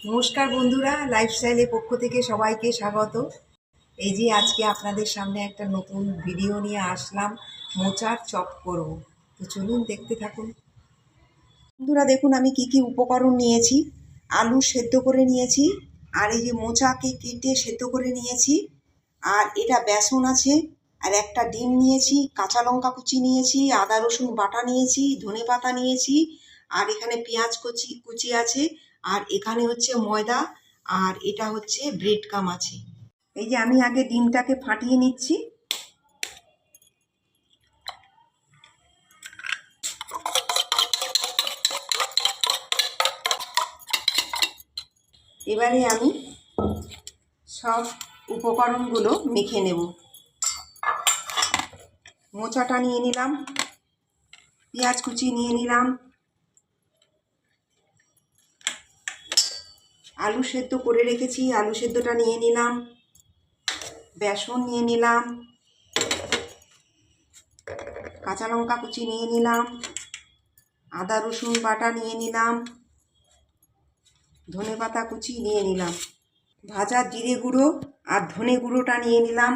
নমস্কার বন্ধুরা, লাইফস্টাইলের পক্ষ থেকে সবাইকে স্বাগত। এই যে আজকে আপনাদের সামনে একটা নতুন ভিডিও নিয়ে আসলাম, মোচার চপ করব। তো চলুন দেখতে থাকুন। বন্ধুরা দেখুন আমি কি কি উপকরণ নিয়েছি। আলু সেদ্ধ করে নিয়েছি, আর এই যে মোচাকে কেটে সেদ্ধ করে নিয়েছি, আর এটা বেসন আছে, আর একটা ডিম নিয়েছি, কাঁচা লঙ্কা কুচি নিয়েছি, আদা রসুন বাটা নিয়েছি, ধনেপাতা নিয়েছি, আর এখানে পেঁয়াজ কুচি কুচি আছে, আর এখানে হচ্ছে ময়দা, আর এটা হচ্ছে ব্রেড কাম আছে। এই যে আমি আগে ডিমটাকে ফাটিয়ে নিচ্ছি। এবারে আমি সব উপকরণগুলো মেখে নেব। মোচাটা নিয়ে নিলাম, পেঁয়াজ কুচি নিয়ে নিলাম, আলু সেদ্ধ করে রেখেছি, আলু সেদ্ধটা নিয়ে নিলাম, বেসন নিয়ে নিলাম, কাঁচা লঙ্কা কুচি নিয়ে নিলাম, আদা রসুন বাটা নিয়ে নিলাম, ধনেপাতা কুচি নিয়ে নিলাম, ভাজা জিরে গুঁড়ো আর ধনে গুঁড়োটা নিয়ে নিলাম।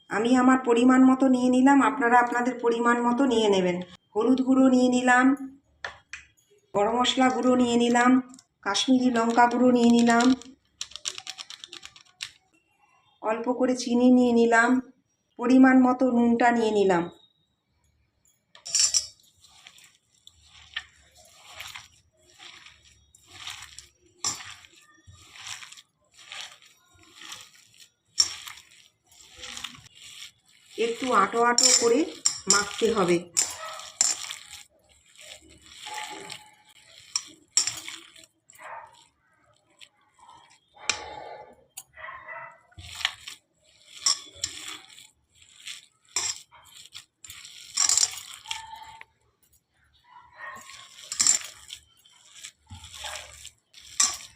আমি আমার পরিমাণ মতো নিয়ে নিলাম, আপনারা আপনাদের পরিমাণ মতো নিয়ে নেবেন। হলুদ গুঁড়ো নিয়ে নিলাম, গরম মশলা গুঁড়ো নিয়ে নিলাম, কাশ্মীরি লঙ্কা গুঁড়ো নিয়ে নিলাম, অল্প করে চিনি নিয়ে নিলাম, পরিমাণ মতো নুনটা নিয়ে নিলাম। একটু আটো আটো করে মাখতে হবে।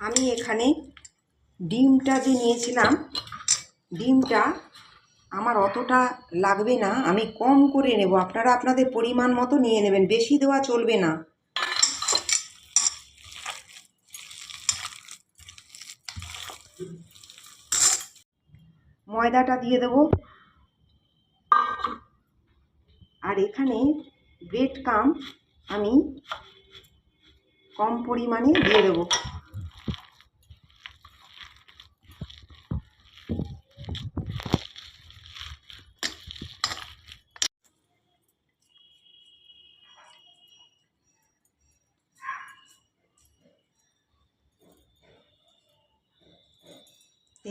আমি এখানে ডিমটা যে নিয়েছিলাম, ডিমটা আমার অতটা লাগবে না, আমি কম করে নেব। আপনারা আপনাদের পরিমাণ মতো নিয়ে নেবেন, বেশি দেওয়া চলবে না। ময়দাটা দিয়ে দেব, আর এখানে ব্রেড কাম আমি কম পরিমাণে দিয়ে দেব।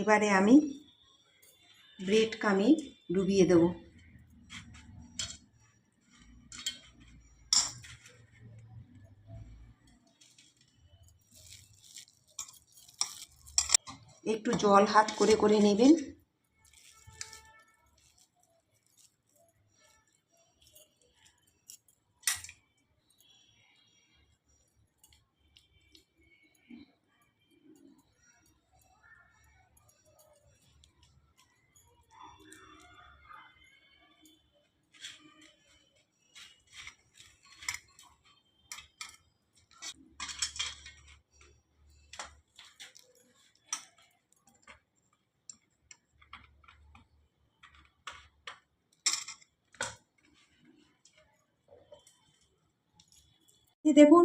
এবারে আমি ব্রেড কামে ডুবিয়ে দেব। একটু জল হাত করে করে নেবেন। দেখুন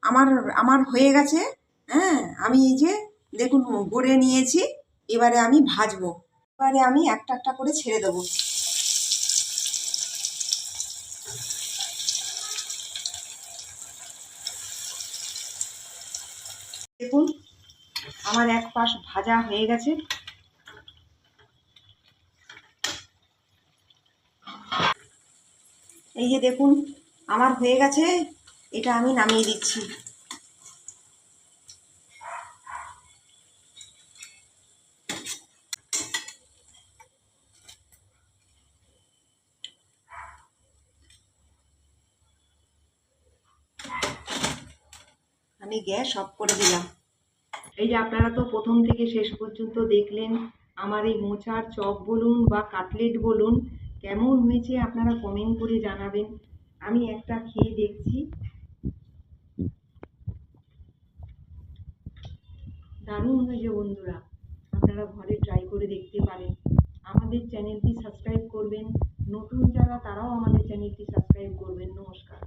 আমার আমার হয়ে গেছে। হ্যাঁ, আমি এই যে দেখুন গড়ে নিয়েছি। এবারে আমি ভাজবো। এবারে আমি একটা একটা করে ছেড়ে দেবো। দেখুন আমার এক পাশ ভাজা হয়ে গেছে। এই যে দেখুন আমার হয়ে গেছে, এটা আমি নামিয়ে দিচ্ছি। আমি গ্যাস অফ করে দিলাম। এই যে আপনারা তো প্রথম থেকে শেষ পর্যন্ত দেখলেন আমার এই মোচার চপ বলুন বা কাটলেট বলুন, কেমন হয়েছে আপনারা কমেন্ট করে জানাবেন। আমি একটা খেয়ে দেখছি। দারুণ হয়েছে বন্ধুরা, আপনারা ঘরে ট্রাই করে দেখতে পারেন। আমাদের চ্যানেলটি সাবস্ক্রাইব করবেন, নতুন যারা তারাও আমাদের চ্যানেলটি সাবস্ক্রাইব করবেন। নমস্কার।